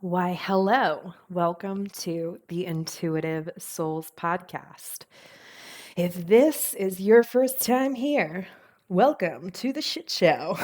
Why, hello. Welcome to the Intuitive Souls podcast. If this is your first time here, welcome to the shit show.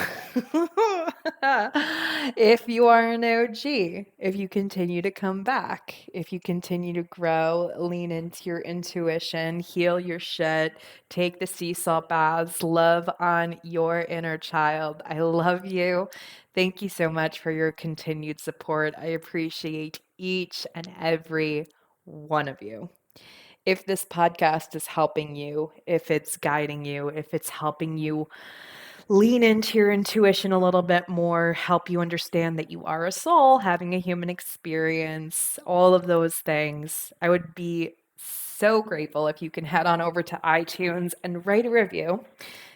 If you are an OG, if you continue to come back, if you continue to grow, lean into your intuition, heal your shit, take the sea salt baths, love on your inner child. I love you. Thank you so much for your continued support. I appreciate each and every one of you. If this podcast is helping you, if it's guiding you, if it's helping you lean into your intuition a little bit more, help you understand that you are a soul having a human experience, all of those things, I would be so grateful if you can head on over to iTunes and write a review.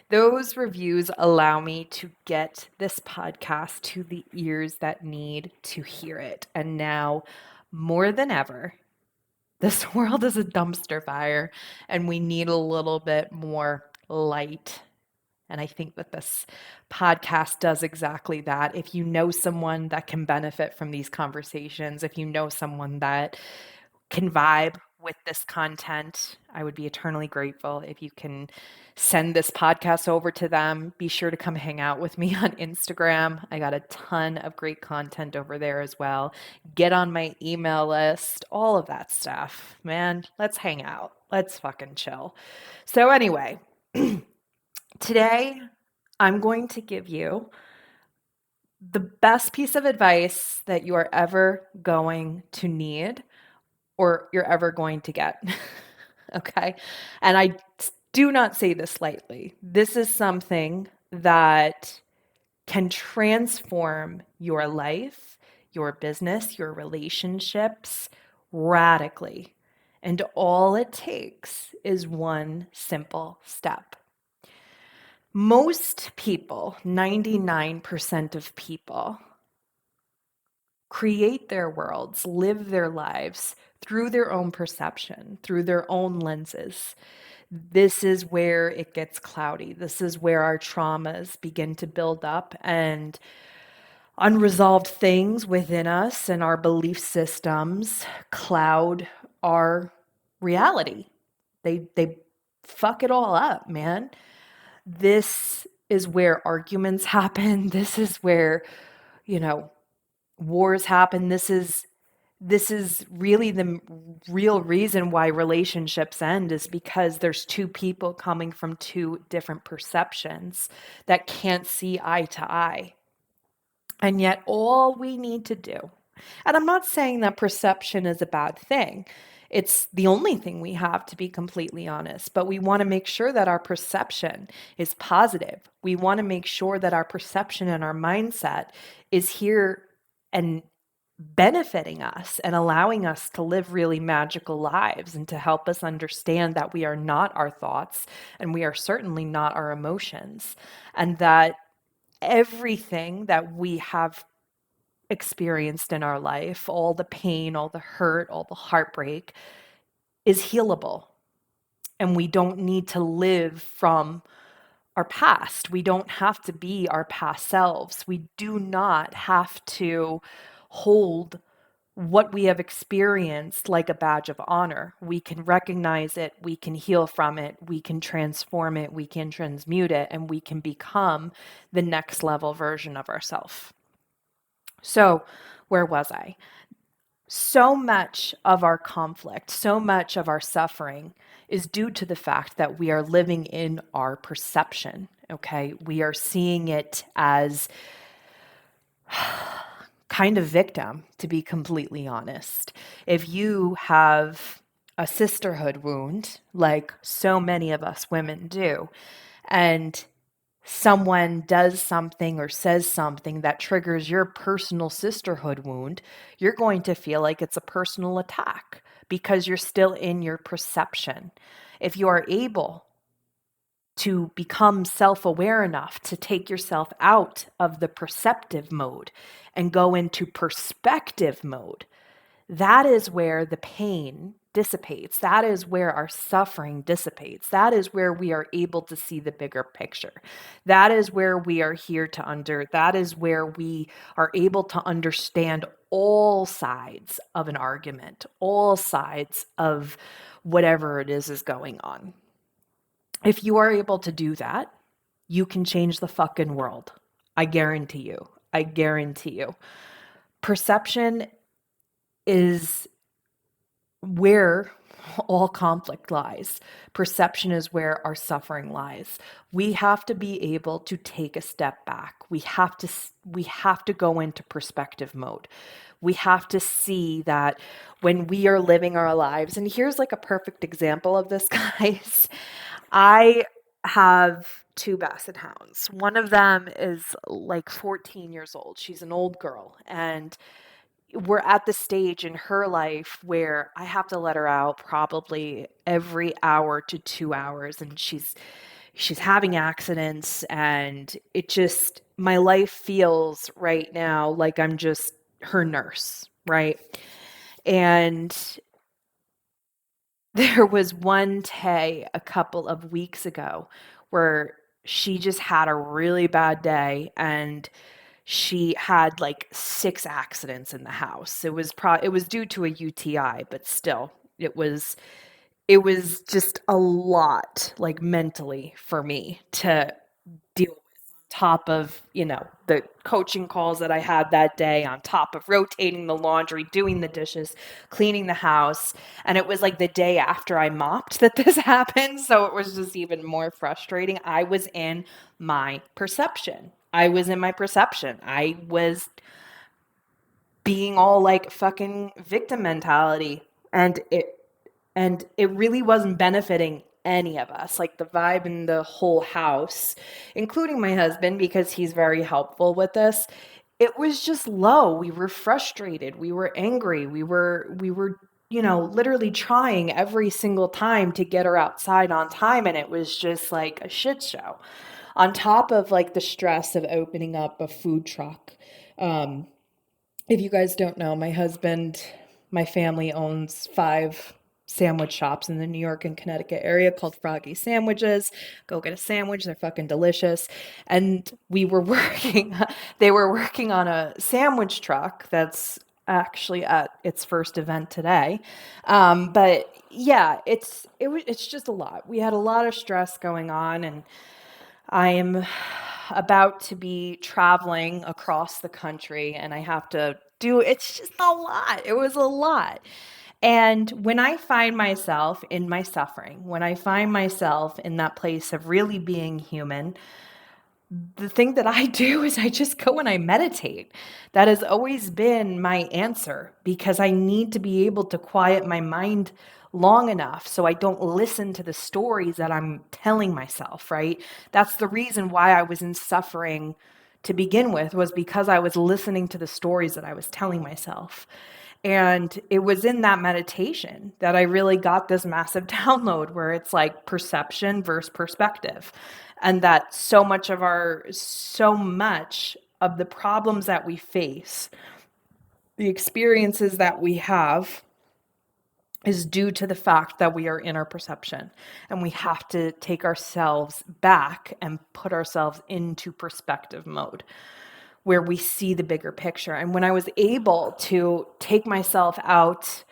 Those reviews allow me to get this podcast to the ears that need to hear it. And now, more than ever, this world is a dumpster fire, and we need a little bit more light. And I think that this podcast does exactly that. If you know someone that can benefit from these conversations, if you know someone that can vibe with this content, I would be eternally grateful if you can send this podcast over to them. Be sure to come hang out with me on Instagram. I got a ton of great content over there as well. Get on my email list, all of that stuff. Man, let's hang out. Let's fucking chill. So, anyway, today I'm going to give you the best piece of advice that you are ever going to need or you're ever going to get. Okay. And I do not say this lightly. This is something that can transform your life, your business, your relationships radically. And all it takes is one simple step. Most people, 99% of people, create their worlds, live their lives through their own perception, through their own lenses. This is where it gets cloudy. This is where our traumas begin to build up and unresolved things within us and our belief systems cloud our reality. They fuck it all up, man. This is where arguments happen. This is where, wars happen. This is really the real reason why relationships end, is because there's two people coming from two different perceptions that can't see eye to eye. And yet all we need to do, and I'm not saying that perception is a bad thing. It's the only thing we have, to be completely honest. But we want to make sure that our perception is positive. We want to make sure that our perception and our mindset is here and benefiting us and allowing us to live really magical lives, and to help us understand that we are not our thoughts and we are certainly not our emotions, and that everything that we have experienced in our life, all the pain, all the hurt, all the heartbreak, is healable. And we don't need to live from our past. We don't have to be our past selves. We do not have to hold what we have experienced like a badge of honor. We can recognize it, we can heal from it, we can transform it, we can transmute it, and we can become the next level version of ourselves. So, where was I? So much of our conflict, so much of our suffering is due to the fact that we are living in our perception, okay? We are seeing it as kind of victim, to be completely honest. If you have a sisterhood wound, like so many of us women do, and someone does something or says something that triggers your personal sisterhood wound, you're going to feel like it's a personal attack because you're still in your perception. If you are able to become self-aware enough to take yourself out of the perceptive mode and go into perspective mode, that is where the pain dissipates. That is where our suffering dissipates. That is where we are able to see the bigger picture. That is where we are here to that is where we are able to understand all sides of an argument, all sides of whatever it is going on. If you are able to do that, you can change the fucking world. I guarantee you. I guarantee you. Perception is where all conflict lies. Perception is where our suffering lies. We have to be able to take a step back. We have to go into perspective mode. We have to see that when we are living our lives, and here's like a perfect example of this, guys. I have two basset hounds. One of them is like 14 years old. She's an old girl, and we're at the stage in her life where I have to let her out probably every hour to 2 hours, and she's having accidents, and it just, my life feels right now like I'm just her nurse, right? And there was one day a couple of weeks ago where she just had a really bad day, and she had like 6 accidents in the house. It was due to a UTI, but still, it was just a lot, like, mentally for me to deal with, on top of, the coaching calls that I had that day, on top of rotating the laundry, doing the dishes, cleaning the house. And it was like the day after I mopped that this happened. So it was just even more frustrating. I was in my perception. I was being all like fucking victim mentality. And it really wasn't benefiting any of us, like the vibe in the whole house, including my husband, because he's very helpful with this. It was just low. We were frustrated. We were angry. We were literally trying every single time to get her outside on time, and it was just like a shit show. On top of like the stress of opening up a food truck. Um, if you guys don't know, my family owns 5 sandwich shops in the New York and Connecticut area called Froggy Sandwiches. Go get a sandwich, they're fucking delicious. And they were working on a sandwich truck that's actually at its first event today. But yeah, it's just a lot. We had a lot of stress going on, and I am about to be traveling across the country, and I have to do, it's just a lot. It was a lot. And when I find myself in my suffering, when I find myself in that place of really being human, the thing that I do is I just go and I meditate. That has always been my answer, because I need to be able to quiet my mind long enough so I don't listen to the stories that I'm telling myself, right? That's the reason why I was in suffering to begin with, was because I was listening to the stories that I was telling myself. And it was in that meditation that I really got this massive download, where it's like perception versus perspective. And that so much of the problems that we face, the experiences that we have, is due to the fact that we are in our perception, and we have to take ourselves back and put ourselves into perspective mode, where we see the bigger picture. And when I was able to take myself out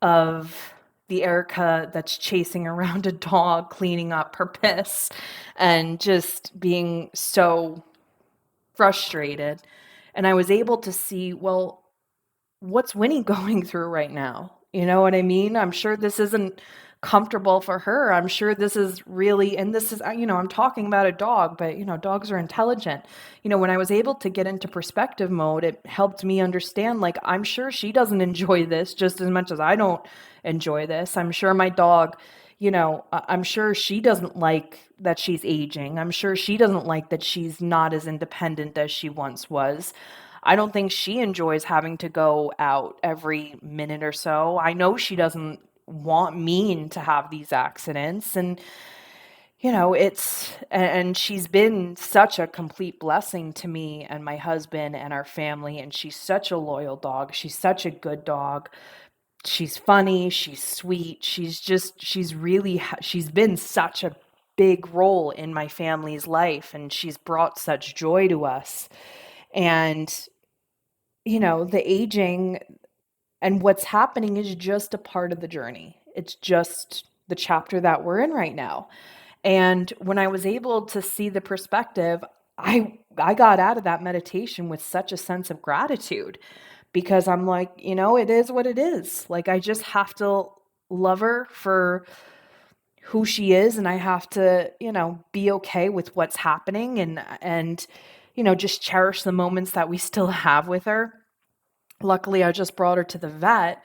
of the Erica that's chasing around a dog, cleaning up her piss, and just being so frustrated, and I was able to see, well, what's Winnie going through right now? You know what I mean? I'm sure this isn't comfortable for her. I'm sure this is really, and this is, I'm talking about a dog, but, dogs are intelligent. When I was able to get into perspective mode, it helped me understand, like, I'm sure she doesn't enjoy this just as much as I don't enjoy this. I'm sure my dog, I'm sure she doesn't like that she's aging. I'm sure she doesn't like that she's not as independent as she once was. I don't think she enjoys having to go out every minute or so. I know she doesn't want me to have these accidents. And, and she's been such a complete blessing to me and my husband and our family. And she's such a loyal dog. She's such a good dog. She's funny. She's sweet. She's been such a big role in my family's life. And she's brought such joy to us. And the aging and what's happening is just a part of the journey. It's just the chapter that we're in right now. And when I was able to see the perspective, I got out of that meditation with such a sense of gratitude because I'm like, it is what it is. Like I just have to love her for who she is, and I have to, be okay with what's happening, and just cherish the moments that we still have with her. Luckily, I just brought her to the vet,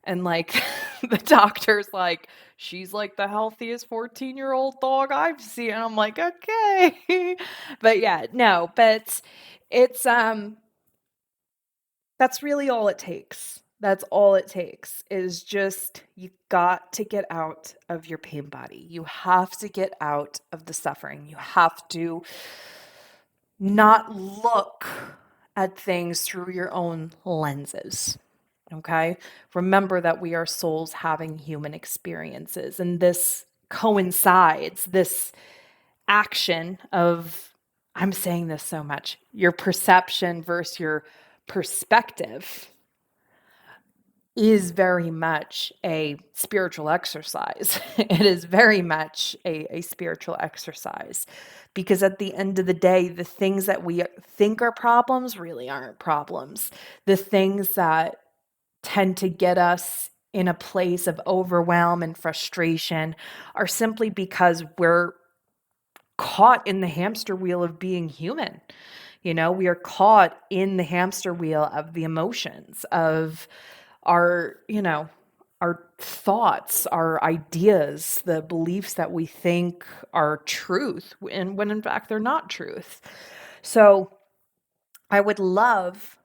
and like the doctor's like, she's like the healthiest 14-year-old dog I've seen. And I'm like, okay. But yeah, no, but it's that's really all it takes. That's all it takes is just you got to get out of your pain body. You have to get out of the suffering. You have to not look at things through your own lenses. Okay? Remember that we are souls having human experiences, and this coincides, this action of, I'm saying this so much, your perception versus your perspective is very much a spiritual exercise. It is very much a spiritual exercise because at the end of the day, the things that we think are problems really aren't problems. The things that tend to get us in a place of overwhelm and frustration are simply because we're caught in the hamster wheel of being human. We are caught in the hamster wheel of the emotions, of our thoughts, our ideas, the beliefs that we think are truth, and when in fact they're not truth. So I would love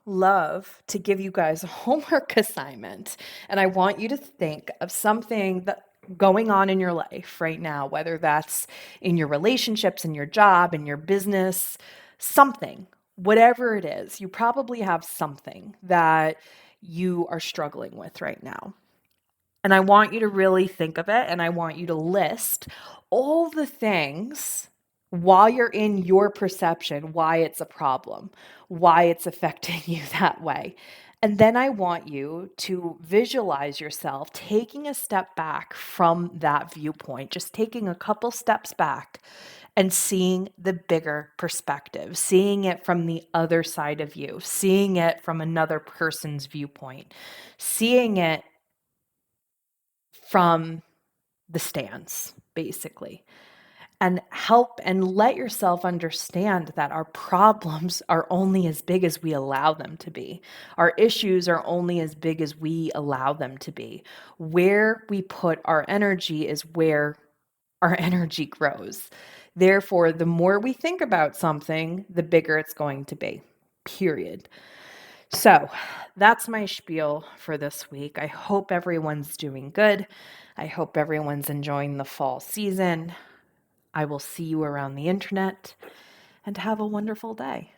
to give you guys a homework assignment, and I want you to think of something that going on in your life right now, whether that's in your relationships, in your job, in your business, something, whatever it is. You probably have something that you are struggling with right now. And I want you to really think of it, and I want you to list all the things while you're in your perception, why it's a problem, why it's affecting you that way. And then I want you to visualize yourself taking a step back from that viewpoint, just taking a couple steps back and seeing the bigger perspective, seeing it from the other side of you, seeing it from another person's viewpoint, seeing it from the stands, basically, and help and let yourself understand that our problems are only as big as we allow them to be. Our issues are only as big as we allow them to be. Where we put our energy is where our energy grows. Therefore, the more we think about something, the bigger it's going to be, period. So that's my spiel for this week. I hope everyone's doing good. I hope everyone's enjoying the fall season. I will see you around the internet, and have a wonderful day.